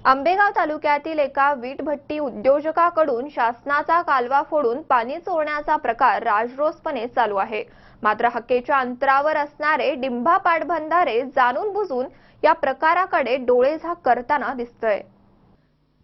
आंबेगाव तालुक्यातील एका वीटभट्टी उद्योजकाकडून शासनाचा कालवा फोडून पाणी चोरण्याचा प्रकार राजरोसपणे चालू आहे। मात्र हक्केच्या अंतरावर असणारे डिंभा पाटबंधारे जाणून बुजून या प्रकाराकडे डोळेझाक करताना दिसतंय।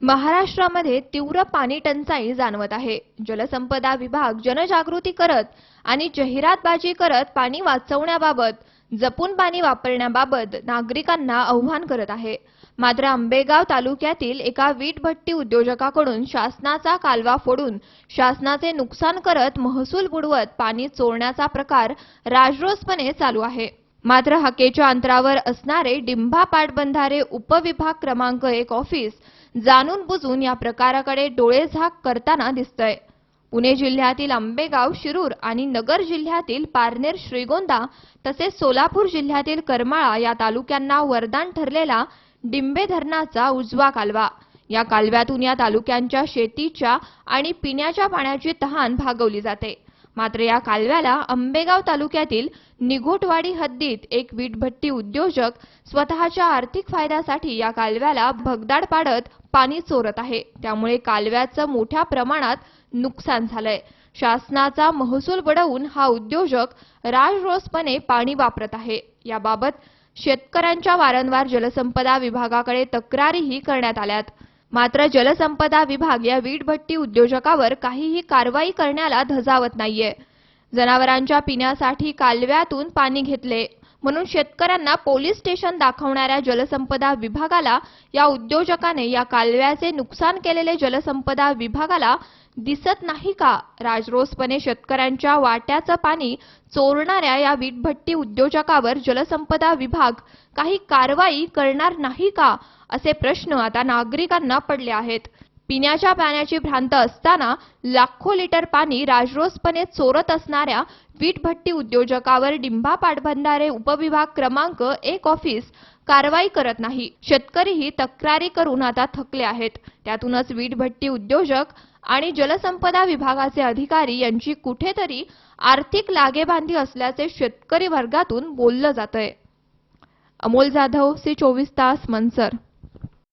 महाराष्ट्रामध्ये तीव्र पाणी टंचाई जाणवत आहे। जलसंपदा विभाग जनजागृती करत आणि जाहिरातबाजी करत पाणी वाचवण्याबाबत, जपून पाणी वापरण्याबाबत नागरिकांना आवाहन करत आहे। मात्र आंबेगाव तालुक्यातील एका वीटभट्टी उद्योजकाकडून शासनाचा कालवा फोडून शासनाचे नुकसान करत महसूल बुडवत पाणी चोरण्याचा प्रकार राजरोसपणे चालू आहे। मात्र हक्केच्या अंतरावर असणारे डिंभा पाटबंधारे उपविभाग क्रमांक 1 ऑफिस जाणून बुजून या प्रकाराकडे डोळेझाक करताना दिसतंय। पुणे जिल्ह्यातील आंबेगाव, शिरूर आणि नगर जिल्ह्यातील पारनेर, श्रीगोंदा तसेच सोलापूर जिल्ह्यातील करमाळा या तालुक्यांना वरदान ठरलेला डिंभे धरणाचा उजवा कालवा। या कालव्यातून या तालुक्यांच्या शेतीच्या आणि पिण्याच्या पाण्याची तहान भागवली जाते। मात्र या कालव्याला आंबेगाव तालुक्यातील निघोटवाडी हद्दीत एक वीटभट्टी उद्योजक स्वतःच्या आर्थिक फायद्यासाठी या कालव्याला भगदाड पाडत पाणी चोरत आहे। त्यामुळे कालव्याचं मोठ्या प्रमाणात नुकसान झालंय। शासनाचा महसूल बुडवून हा उद्योजक राजरोसपणे पाणी वापरत आहे। याबाबत शेतकऱ्यांच्या वारंवार जलसंपदा विभागाकडे तक्रारीही करण्यात आल्यात। मात्र जलसंपदा विभाग या वीटभट्टी उद्योजकावर काहीही कारवाई करण्याला धजावत नाहीये। जनावरांच्या पिण्यासाठी कालव्यातून पाणी घेतले म्हणून शेतकऱ्यांना पोलीस स्टेशन दाखवणाऱ्या जलसंपदा विभागाला या उद्योजकाने या कालव्याचे नुकसान केलेले जलसंपदा विभागाला दिसत नाही का? राजरोसपणे शेतकऱ्यांच्या वाट्याचं पाणी चोरणाऱ्या या वीटभट्टी उद्योजकावर जलसंपदा विभाग काही कारवाई करणार नाही का? असे प्रश्न आता नागरिकांना पडले आहेत। पिण्याच्या पाण्याची भ्रांत असताना लाखो लिटर पाणी राजरोसपणे चोरत असणाऱ्या वीटभट्टी उद्योजकावर डिंभा पाटबंधारे उपविभाग क्रमांक 1 ऑफिस कारवाई करत नाही। शेतकरीही तक्रारी करून आता थकले आहेत। त्यातूनच वीटभट्टी उद्योजक आणि जलसंपदा विभागाचे अधिकारी यांची कुठेतरी आर्थिक लागेबांधी असल्याचे शेतकरी वर्गातून बोललं जातंय। अमोल जाधव, C24 तास, मंचर।